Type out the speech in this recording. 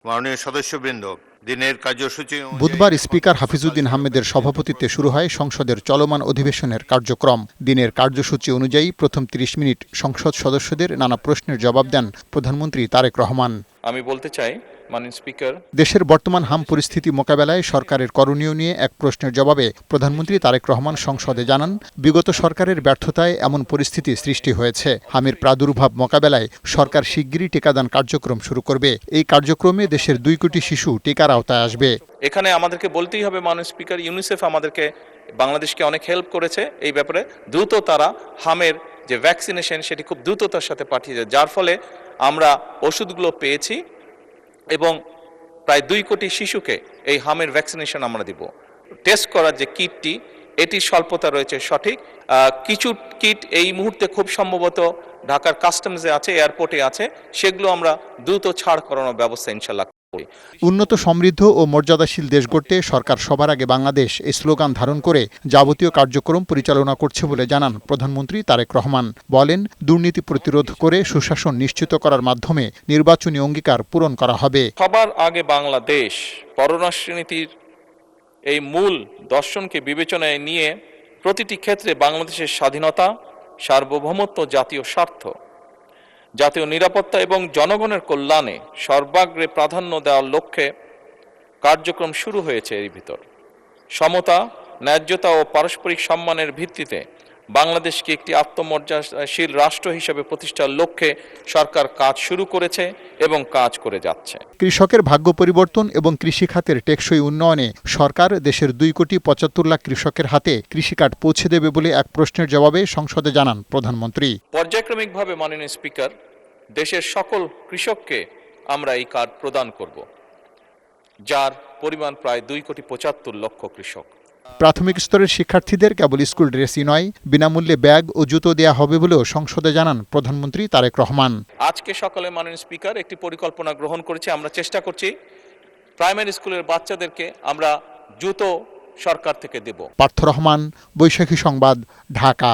মাননীয় সদস্যবৃন্দ, দিনের কার্যসূচি বুধবার স্পিকার হাফিজউদ্দিন আহমেদের সভাপতিত্বে শুরু হয় সংসদের চলমান অধিবেশনের কার্যক্রম। দিনের কার্যসূচি অনুযায়ী প্রথম ৩০ মিনিট সংসদ সদস্যদের নানা প্রশ্নের জবাব দেন প্রধানমন্ত্রী তারেক রহমান। আমি বলতে চাই, মাননীয় স্পিকার, দেশের বর্তমান হাম পরিস্থিতি মোকাবেলায় সরকারের করণীয় নিয়ে এক প্রশ্নের জবাবে প্রধানমন্ত্রী তারেক রহমান সংসদে জানান, বিগত সরকারের ব্যর্থতায় এমন পরিস্থিতি সৃষ্টি হয়েছে। হামের প্রাদুর্ভাব মোকাবেলায় সরকার শিগগিরই টিকাদান কার্যক্রম শুরু করবে। এই কার্যক্রমে দেশের ২ কোটি শিশু টিকার আওতায় আসবে। এখানে আমাদেরকে বলতেই হবে, মাননীয় স্পিকার, ইউনিসেফ আমাদেরকে বাংলাদেশকে অনেক হেল্প করেছে এই ব্যাপারে। দ্রুত তারা হামের যে ভ্যাকসিনেশন সেটি খুব দ্রুততার সাথে পাঠিয়েছে, যার ফলে আমরা ওষুধগুলো পেয়েছি এবং প্রায় ২ কোটি শিশুকে এই হামের ভ্যাকসিনেশন আমরা দিব। টেস্ট করার যে কিটটি, এটির স্বল্পতা রয়েছে সঠিক। কিছু কিট এই মুহূর্তে খুব সম্ভবত ঢাকার কাস্টমসে আছে, এয়ারপোর্টে আছে, সেগুলো আমরা দ্রুত ছাড় করানোর ব্যবস্থা ইনশাল্লাহ করব। উন্নত, সমৃদ্ধ ও মর্যাদাশীল দেশ গড়তে সরকার সবার আগে বাংলাদেশ এই স্লোগান ধারণ করে যাবতীয় কার্যক্রম পরিচালনা করছে বলে জানান প্রধানমন্ত্রী তারেক রহমান। বলেন, দুর্নীতি প্রতিরোধ করে সুশাসন নিশ্চিত করার মাধ্যমে নির্বাচনী অঙ্গীকার পূরণ করা হবে। সবার আগে বাংলাদেশ পররাষ্ট্রনীতির এই মূল দর্শনকে বিবেচনায় নিয়ে প্রতিটি ক্ষেত্রে বাংলাদেশের স্বাধীনতা, সার্বভৌমত্ব, জাতীয় স্বার্থ, জাতীয় নিরাপত্তা এবং জনগণের কল্যাণে সর্বাগ্রে প্রাধান্য দেওয়ার লক্ষ্যে কার্যক্রম শুরু হয়েছে। এর ভিতর সমতা, ন্যায্যতা ও পারস্পরিক সম্মানের ভিত্তিতে বাংলাদেশকে একটি আত্মমর্যাদাশীল রাষ্ট্র হিসেবে প্রতিষ্ঠার লক্ষ্যে সরকার কাজ শুরু করেছে এবং কাজ করে যাচ্ছে। কৃষকের ভাগ্য পরিবর্তন এবং কৃষি খাতের টেকসই উন্নয়নে সরকার দেশের ২ কোটি ৭৫ লাখ কৃষকের হাতে কৃষিকার্ড পৌঁছে দেবে বলে এক প্রশ্নের জবাবে সংসদে জানান প্রধানমন্ত্রী। পর্যায়ক্রমিকভাবে, মাননীয় স্পিকার, দেশের সকল কৃষককে আমরা এই কার্ড প্রদান করব, যার পরিমাণ প্রায় ২ কোটি ৭৫ লক্ষ কৃষক। প্রাথমিক স্তরের শিক্ষার্থীদের কেবল স্কুল ড্রেসই নয়, বিনামূল্যে ব্যাগ ও জুতো দেয়া হবে বলেও সংসদে জানান প্রধানমন্ত্রী তারেক রহমান। আজকে সকালে, মাননীয় স্পিকার, একটি পরিকল্পনা গ্রহণ করেছি। আমরা চেষ্টা করছি প্রাইমারি স্কুলের বাচ্চাদেরকে আমরা জুতো সরকার থেকে দেব। পার্থ রহমান, বৈশাখী সংবাদ, ঢাকা।